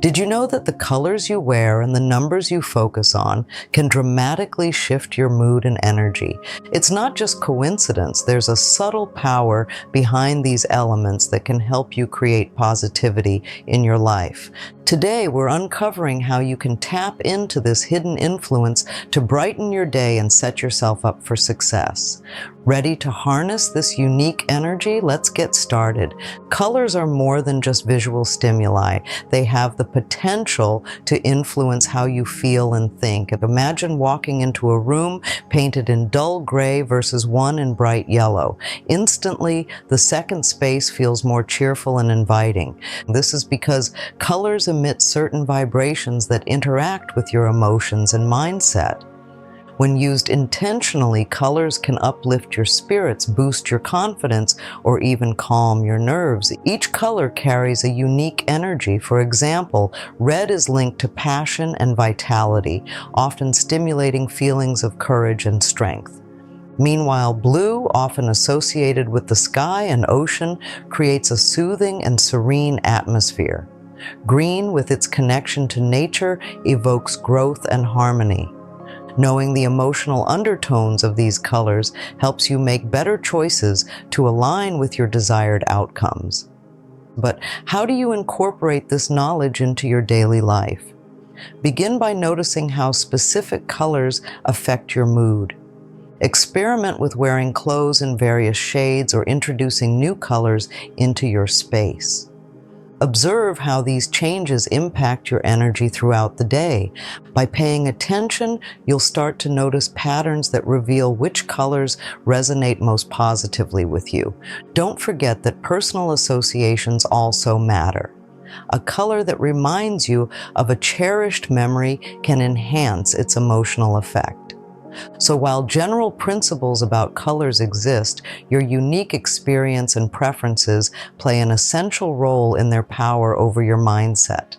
Did you know that the colors you wear and the numbers you focus on can dramatically shift your mood and energy? It's not just coincidence. There's a subtle power behind these elements that can help you create positivity in your life. Today, we're uncovering how you can tap into this hidden influence to brighten your day and set yourself up for success. Ready to harness this unique energy? Let's get started. Colors are more than just visual stimuli. They have the potential to influence how you feel and think. Imagine walking into a room painted in dull gray versus one in bright yellow. Instantly, the second space feels more cheerful and inviting. This is because colors emit certain vibrations that interact with your emotions and mindset. When used intentionally, colors can uplift your spirits, boost your confidence, or even calm your nerves. Each color carries a unique energy. For example, red is linked to passion and vitality, often stimulating feelings of courage and strength. Meanwhile, blue, often associated with the sky and ocean, creates a soothing and serene atmosphere. Green, with its connection to nature, evokes growth and harmony. Knowing the emotional undertones of these colors helps you make better choices to align with your desired outcomes. But how do you incorporate this knowledge into your daily life? Begin by noticing how specific colors affect your mood. Experiment with wearing clothes in various shades or introducing new colors into your space. Observe how these changes impact your energy throughout the day. By paying attention, you'll start to notice patterns that reveal which colors resonate most positively with you. Don't forget that personal associations also matter. A color that reminds you of a cherished memory can enhance its emotional effect. So while general principles about colors exist, your unique experience and preferences play an essential role in their power over your mindset.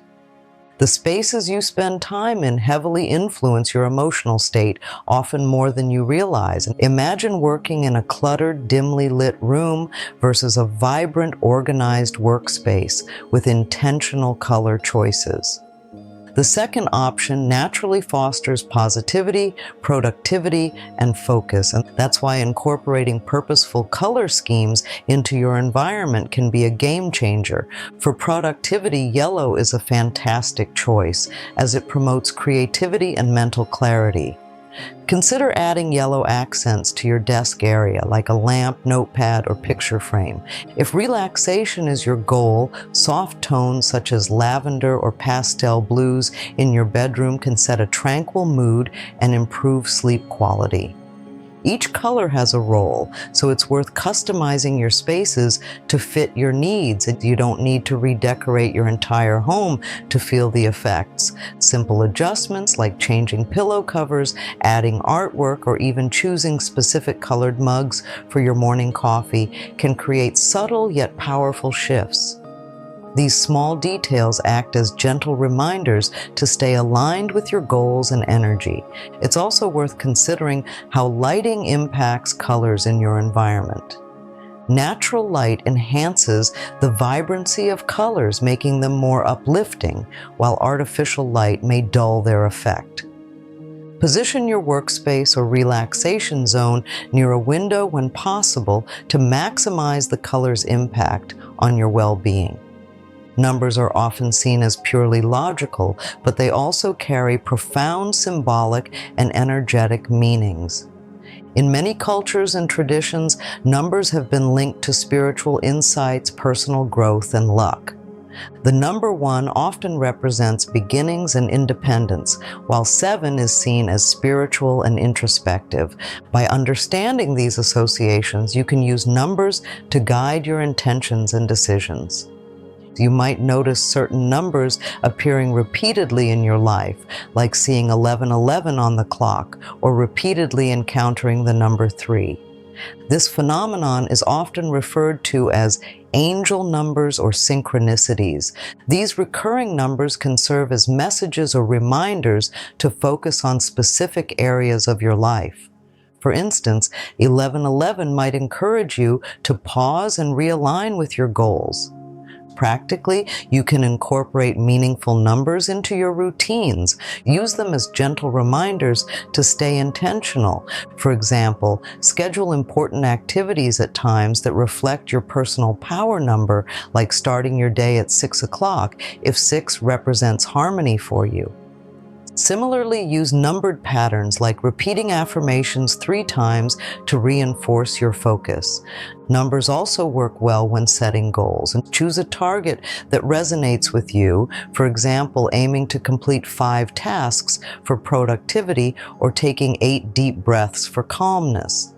The spaces you spend time in heavily influence your emotional state, often more than you realize. Imagine working in a cluttered, dimly lit room versus a vibrant, organized workspace with intentional color choices. The second option naturally fosters positivity, productivity, and focus. And that's why incorporating purposeful color schemes into your environment can be a game changer. For productivity, yellow is a fantastic choice as it promotes creativity and mental clarity. Consider adding yellow accents to your desk area, like a lamp, notepad, or picture frame. If relaxation is your goal, soft tones such as lavender or pastel blues in your bedroom can set a tranquil mood and improve sleep quality. Each color has a role, so it's worth customizing your spaces to fit your needs. You don't need to redecorate your entire home to feel the effects. Simple adjustments like changing pillow covers, adding artwork, or even choosing specific colored mugs for your morning coffee can create subtle yet powerful shifts. These small details act as gentle reminders to stay aligned with your goals and energy. It's also worth considering how lighting impacts colors in your environment. Natural light enhances the vibrancy of colors, making them more uplifting, while artificial light may dull their effect. Position your workspace or relaxation zone near a window when possible to maximize the color's impact on your well-being. Numbers are often seen as purely logical, but they also carry profound symbolic and energetic meanings. In many cultures and traditions, numbers have been linked to spiritual insights, personal growth, and luck. The number 1 often represents beginnings and independence, while 7 is seen as spiritual and introspective. By understanding these associations, you can use numbers to guide your intentions and decisions. You might notice certain numbers appearing repeatedly in your life, like seeing 1111 on the clock or repeatedly encountering the number 3. This phenomenon is often referred to as angel numbers or synchronicities. These recurring numbers can serve as messages or reminders to focus on specific areas of your life. For instance, 1111 might encourage you to pause and realign with your goals. Practically, you can incorporate meaningful numbers into your routines. Use them as gentle reminders to stay intentional. For example, schedule important activities at times that reflect your personal power number, like starting your day at 6 o'clock if 6 represents harmony for you. Similarly, use numbered patterns like repeating affirmations 3 times to reinforce your focus. Numbers also work well when setting goals, and choose a target that resonates with you, for example, aiming to complete 5 tasks for productivity or taking 8 deep breaths for calmness.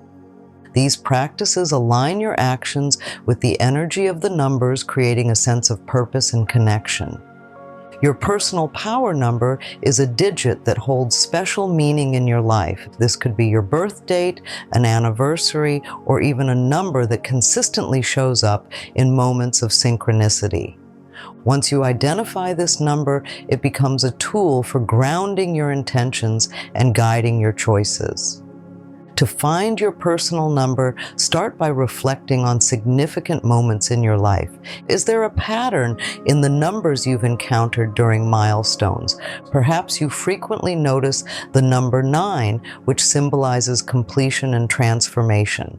These practices align your actions with the energy of the numbers, creating a sense of purpose and connection. Your personal power number is a digit that holds special meaning in your life. This could be your birth date, an anniversary, or even a number that consistently shows up in moments of synchronicity. Once you identify this number, it becomes a tool for grounding your intentions and guiding your choices. To find your personal number, start by reflecting on significant moments in your life. Is there a pattern in the numbers you've encountered during milestones? Perhaps you frequently notice the number 9, which symbolizes completion and transformation.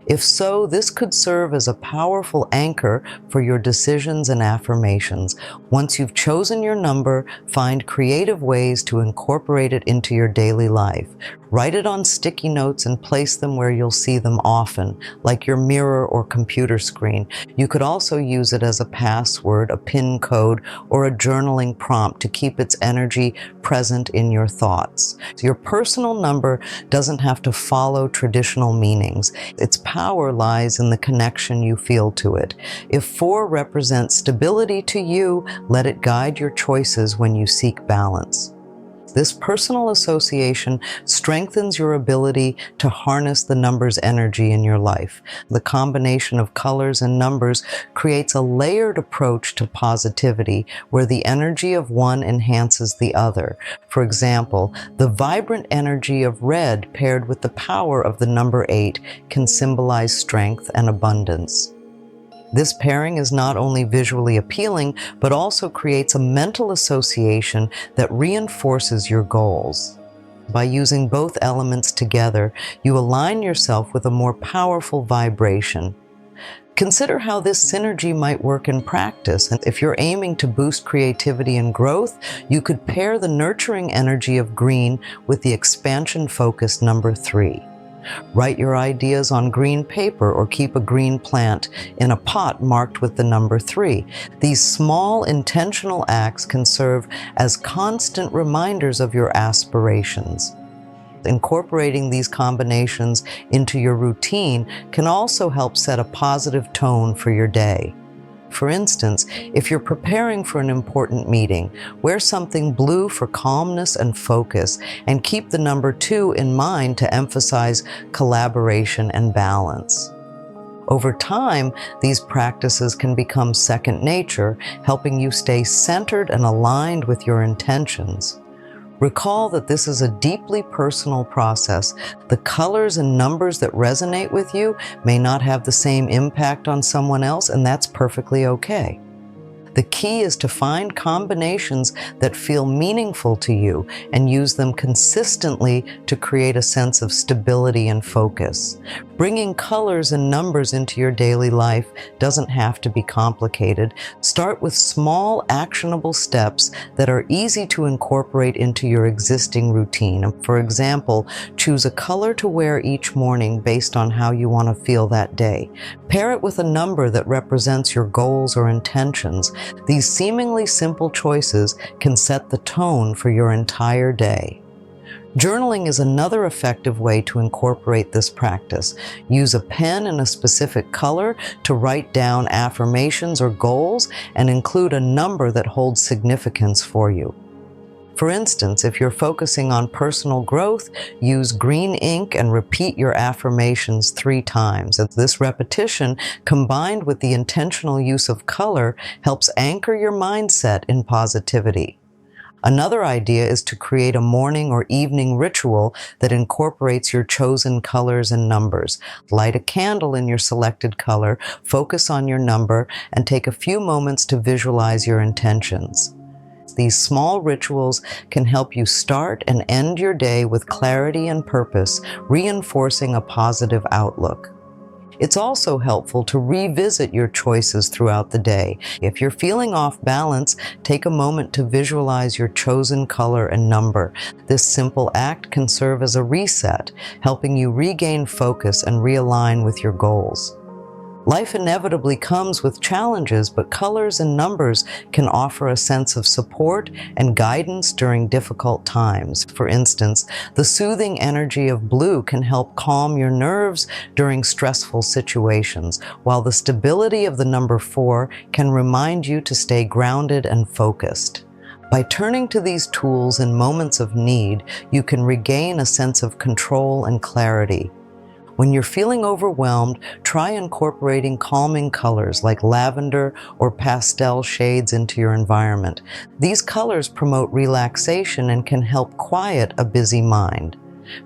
If so, this could serve as a powerful anchor for your decisions and affirmations. Once you've chosen your number, find creative ways to incorporate it into your daily life. Write it on sticky notes and place them where you'll see them often, like your mirror or computer screen. You could also use it as a password, a PIN code, or a journaling prompt to keep its energy present in your thoughts. Your personal number doesn't have to follow traditional meanings. Its power lies in the connection you feel to it. If 4 represents stability to you, let it guide your choices when you seek balance. This personal association strengthens your ability to harness the number's energy in your life. The combination of colors and numbers creates a layered approach to positivity, where the energy of one enhances the other. For example, the vibrant energy of red paired with the power of the number 8 can symbolize strength and abundance. This pairing is not only visually appealing, but also creates a mental association that reinforces your goals. By using both elements together, you align yourself with a more powerful vibration. Consider how this synergy might work in practice. And if you're aiming to boost creativity and growth, you could pair the nurturing energy of green with the expansion-focused number 3. Write your ideas on green paper or keep a green plant in a pot marked with the number 3. These small, intentional acts can serve as constant reminders of your aspirations. Incorporating these combinations into your routine can also help set a positive tone for your day. For instance, if you're preparing for an important meeting, wear something blue for calmness and focus, and keep the number 2 in mind to emphasize collaboration and balance. Over time, these practices can become second nature, helping you stay centered and aligned with your intentions. Recall that this is a deeply personal process. The colors and numbers that resonate with you may not have the same impact on someone else, and that's perfectly okay. The key is to find combinations that feel meaningful to you and use them consistently to create a sense of stability and focus. Bringing colors and numbers into your daily life doesn't have to be complicated. Start with small, actionable steps that are easy to incorporate into your existing routine. For example, choose a color to wear each morning based on how you want to feel that day. Pair it with a number that represents your goals or intentions. These seemingly simple choices can set the tone for your entire day. Journaling is another effective way to incorporate this practice. Use a pen in a specific color to write down affirmations or goals, and include a number that holds significance for you. For instance, if you're focusing on personal growth, use green ink and repeat your affirmations 3 times. This repetition, combined with the intentional use of color, helps anchor your mindset in positivity. Another idea is to create a morning or evening ritual that incorporates your chosen colors and numbers. Light a candle in your selected color, focus on your number, and take a few moments to visualize your intentions. These small rituals can help you start and end your day with clarity and purpose, reinforcing a positive outlook. It's also helpful to revisit your choices throughout the day. If you're feeling off balance, take a moment to visualize your chosen color and number. This simple act can serve as a reset, helping you regain focus and realign with your goals. Life inevitably comes with challenges, but colors and numbers can offer a sense of support and guidance during difficult times. For instance, the soothing energy of blue can help calm your nerves during stressful situations, while the stability of the number 4 can remind you to stay grounded and focused. By turning to these tools in moments of need, you can regain a sense of control and clarity. When you're feeling overwhelmed, try incorporating calming colors like lavender or pastel shades into your environment. These colors promote relaxation and can help quiet a busy mind.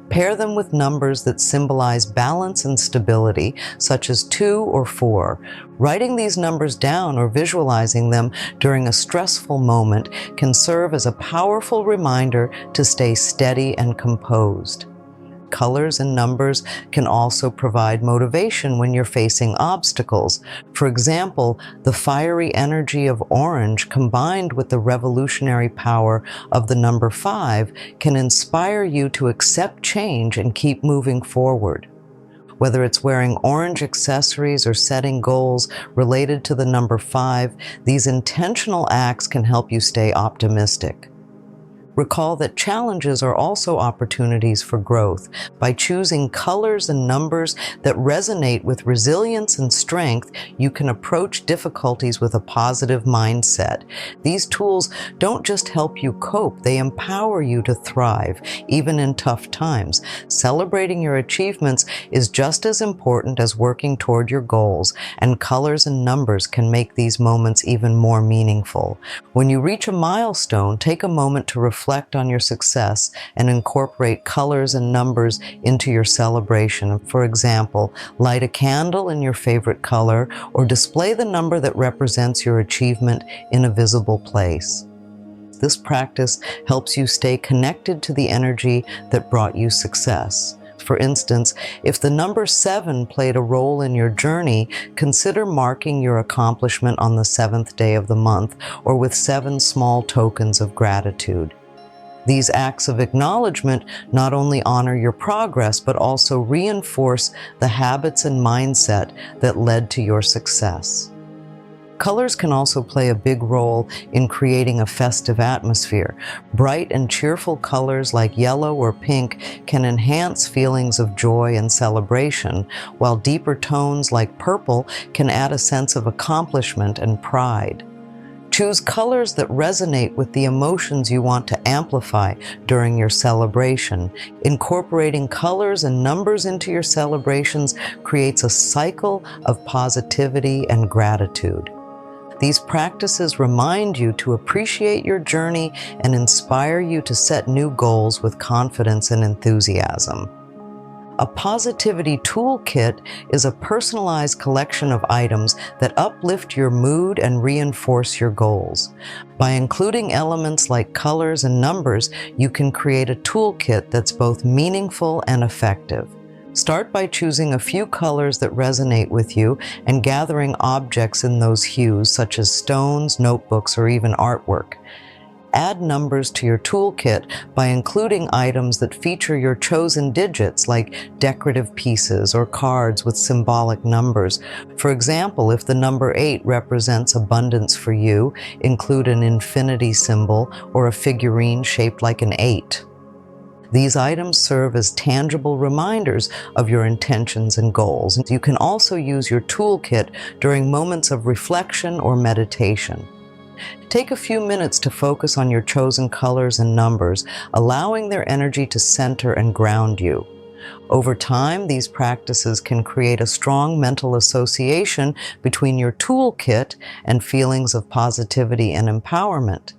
Pair them with numbers that symbolize balance and stability, such as 2 or 4. Writing these numbers down or visualizing them during a stressful moment can serve as a powerful reminder to stay steady and composed. Colors and numbers can also provide motivation when you're facing obstacles. For example, the fiery energy of orange combined with the revolutionary power of the number 5 can inspire you to accept change and keep moving forward. Whether it's wearing orange accessories or setting goals related to the number 5, these intentional acts can help you stay optimistic. Recall that challenges are also opportunities for growth. By choosing colors and numbers that resonate with resilience and strength, you can approach difficulties with a positive mindset. These tools don't just help you cope, they empower you to thrive, even in tough times. Celebrating your achievements is just as important as working toward your goals, and colors and numbers can make these moments even more meaningful. When you reach a milestone, take a moment to reflect on your success and incorporate colors and numbers into your celebration. For example, light a candle in your favorite color or display the number that represents your achievement in a visible place. This practice helps you stay connected to the energy that brought you success. For instance, if the number 7 played a role in your journey, consider marking your accomplishment on the 7th day of the month or with 7 small tokens of gratitude. These acts of acknowledgement not only honor your progress, but also reinforce the habits and mindset that led to your success. Colors can also play a big role in creating a festive atmosphere. Bright and cheerful colors like yellow or pink can enhance feelings of joy and celebration, while deeper tones like purple can add a sense of accomplishment and pride. Choose colors that resonate with the emotions you want to amplify during your celebration. Incorporating colors and numbers into your celebrations creates a cycle of positivity and gratitude. These practices remind you to appreciate your journey and inspire you to set new goals with confidence and enthusiasm. A positivity toolkit is a personalized collection of items that uplift your mood and reinforce your goals. By including elements like colors and numbers, you can create a toolkit that's both meaningful and effective. Start by choosing a few colors that resonate with you and gathering objects in those hues, such as stones, notebooks, or even artwork. Add numbers to your toolkit by including items that feature your chosen digits, like decorative pieces or cards with symbolic numbers. For example, if the number 8 represents abundance for you, include an infinity symbol or a figurine shaped like an 8. These items serve as tangible reminders of your intentions and goals. You can also use your toolkit during moments of reflection or meditation. Take a few minutes to focus on your chosen colors and numbers, allowing their energy to center and ground you. Over time, these practices can create a strong mental association between your toolkit and feelings of positivity and empowerment.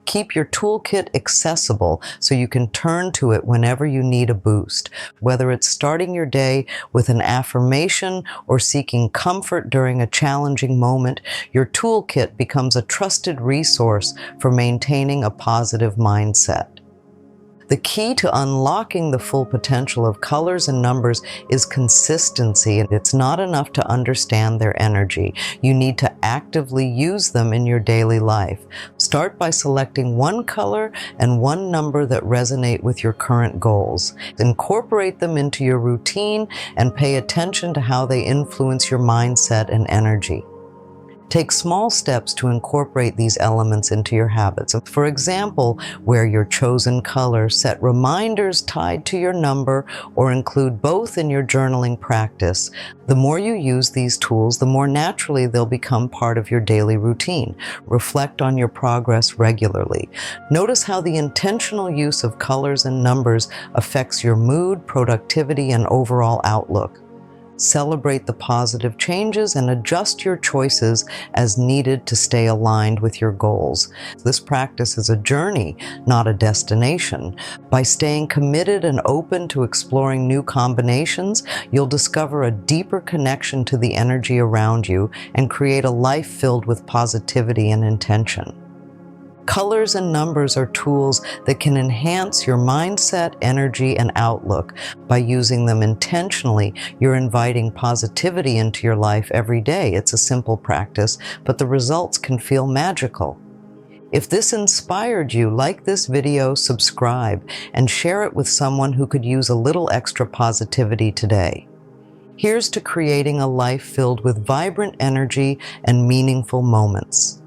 Keep your toolkit accessible so you can turn to it whenever you need a boost. Whether it's starting your day with an affirmation or seeking comfort during a challenging moment, your toolkit becomes a trusted resource for maintaining a positive mindset. The key to unlocking the full potential of colors and numbers is consistency, and it's not enough to understand their energy. You need to actively use them in your daily life. Start by selecting one color and one number that resonate with your current goals. Incorporate them into your routine and pay attention to how they influence your mindset and energy. Take small steps to incorporate these elements into your habits. For example, wear your chosen color, set reminders tied to your number, or include both in your journaling practice. The more you use these tools, the more naturally they'll become part of your daily routine. Reflect on your progress regularly. Notice how the intentional use of colors and numbers affects your mood, productivity, and overall outlook. Celebrate the positive changes and adjust your choices as needed to stay aligned with your goals. This practice is a journey, not a destination. By staying committed and open to exploring new combinations, you'll discover a deeper connection to the energy around you and create a life filled with positivity and intention. Colors and numbers are tools that can enhance your mindset, energy, and outlook. By using them intentionally, you're inviting positivity into your life every day. It's a simple practice, but the results can feel magical. If this inspired you, like this video, subscribe, and share it with someone who could use a little extra positivity today. Here's to creating a life filled with vibrant energy and meaningful moments.